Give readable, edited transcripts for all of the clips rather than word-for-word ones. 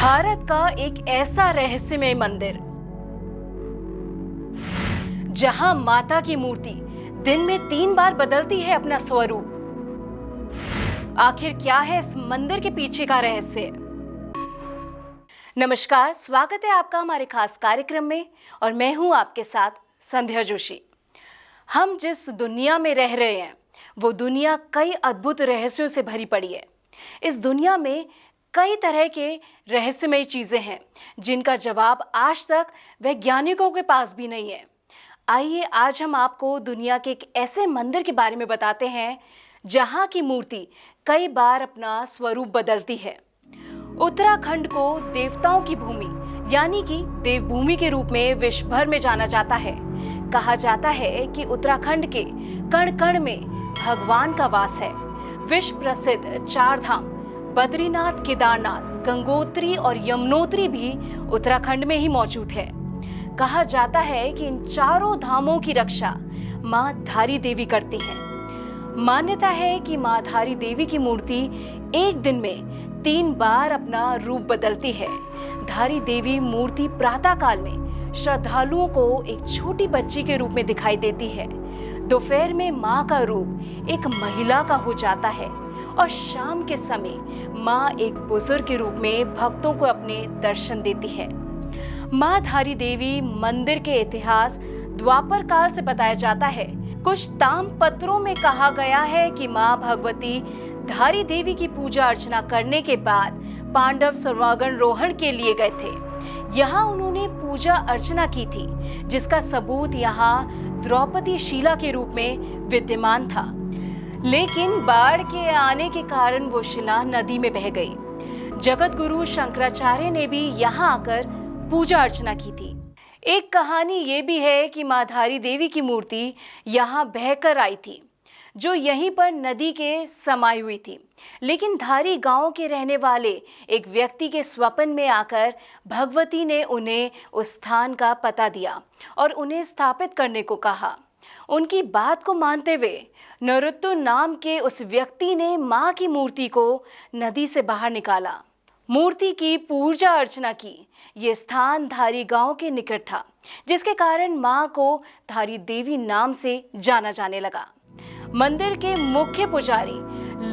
भारत का एक ऐसा रहस्यमय मंदिर जहां माता की मूर्ति दिन में 3 बार बदलती है अपना स्वरूप। आखिर क्या है इस मंदिर के पीछे का रहस्य? नमस्कार, स्वागत है आपका हमारे खास कार्यक्रम में और मैं हूं आपके साथ संध्या जोशी। हम जिस दुनिया में रह रहे हैं वो दुनिया कई अद्भुत रहस्यों से भरी पड़ी है। इस दुनिया में कई तरह के रहस्यमय चीजें हैं जिनका जवाब आज तक वैज्ञानिकों के पास भी नहीं है। आइए आज हम आपको दुनिया के एक ऐसे मंदिर के बारे में बताते हैं जहां की मूर्ति कई बार अपना स्वरूप बदलती है। उत्तराखंड को देवताओं की भूमि यानी कि देवभूमि के रूप में विश्व भर में जाना जाता है। कहा जाता है कि उत्तराखंड के कण कण में भगवान का वास है। विश्व प्रसिद्ध 4 धाम बद्रीनाथ, केदारनाथ, गंगोत्री और यमुनोत्री भी उत्तराखंड में ही मौजूद है। कहा जाता है कि इन चारों धामों की रक्षा मां धारी देवी करती हैं। मान्यता है कि मां धारी देवी की मूर्ति एक दिन में 3 बार अपना रूप बदलती है। धारी देवी मूर्ति प्रातः काल में श्रद्धालुओं को एक छोटी बच्ची के रूप में दिखाई देती है। दोपहर में मां का रूप एक महिला का हो जाता है और शाम के समय मां एक बुजुर्ग के रूप में भक्तों को अपने दर्शन देती है। मां धारी देवी मंदिर के इतिहास द्वापर काल से बताया जाता है। कुछ ताम्रपत्रों में कहा गया है कि मां भगवती धारी देवी की पूजा अर्चना करने के बाद पांडव स्वर्गारोहण के लिए गए थे। यहाँ उन्होंने पूजा अर्चना की थी जिसका सबूत यहाँ द्रौपदी शिला के रूप में विद्यमान था। लेकिन बाढ़ के आने के कारण वो शिला नदी में बह गई। जगत गुरु शंकराचार्य ने भी यहाँ आकर पूजा अर्चना की थी। एक कहानी ये भी है कि मां धारी देवी की मूर्ति यहाँ बहकर आई थी जो यहीं पर नदी के समाई हुई थी। लेकिन धारी गांव के रहने वाले एक व्यक्ति के स्वप्न में आकर भगवती ने उन्हें उस स्थान का पता दिया और उन्हें स्थापित करने को कहा। उनकी बात को मानते हुए नरुत्तु नाम के उस व्यक्ति ने मां की मूर्ति को नदी से बाहर निकाला, मूर्ति की पूजा अर्चना की। ये स्थान धारी गांव के निकट था जिसके कारण मां को धारी देवी नाम से जाना जाने लगा। मंदिर के मुख्य पुजारी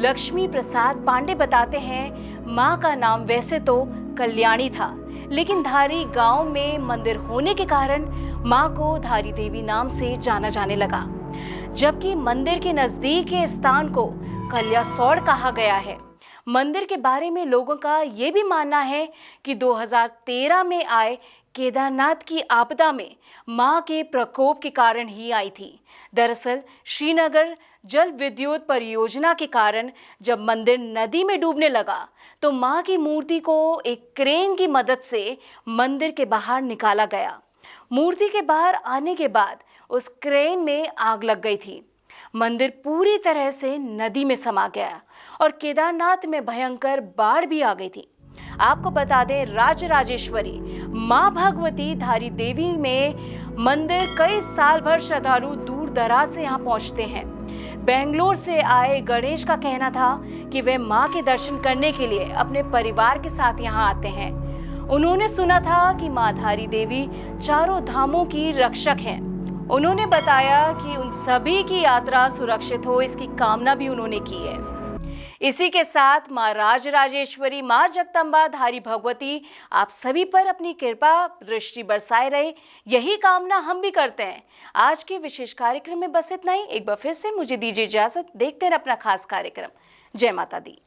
लक्ष्मी प्रसाद पांडे बताते हैं मां का नाम वैसे तो कल्याणी था, लेकिन धारी गांव में मंदिर होने के कारण मां को धारी देवी नाम से जाना जाने लगा। जबकि मंदिर के नजदीक के स्थान को कल्यासौड़ कहा गया है। मंदिर के बारे में लोगों का ये भी मानना है कि 2013 में आए केदारनाथ की आपदा में मां के प्रकोप के कारण ही आई थी। दरअसल श्रीनगर जल विद्युत परियोजना के कारण जब मंदिर नदी में डूबने लगा तो मां की मूर्ति को एक क्रेन की मदद से मंदिर के बाहर निकाला गया। मूर्ति के बाहर आने के बाद उस क्रेन में आग लग गई थी। मंदिर पूरी तरह से नदी में समा गया और केदारनाथ में भयंकर बाढ़ भी आ गई थी। आपको बता दें, राजराजेश्वरी मां भगवती धारी देवी में मंदिर कई साल भर श्रद्धालु दूर दराज से यहाँ पहुँचते हैं। बेंगलोर से आए गणेश का कहना था कि वे मां के दर्शन करने के लिए अपने परिवार के साथ यहाँ आते हैं। उन्होंने सुना था कि मां धारी देवी चारों धामों की रक्षक हैं। उन्होंने बताया कि उन सभी की यात्रा सुरक्षित हो, इसकी कामना भी उन्होंने की है। इसी के साथ मां राजराजेश्वरी, मां जगदम्बा धारी भगवती आप सभी पर अपनी कृपा दृष्टि बरसाए रहे, यही कामना हम भी करते हैं। आज के विशेष कार्यक्रम में बस इतना ही। एक बार फिर से मुझे दीजिए इजाजत। देखते हैं अपना खास कार्यक्रम। जय माता दी।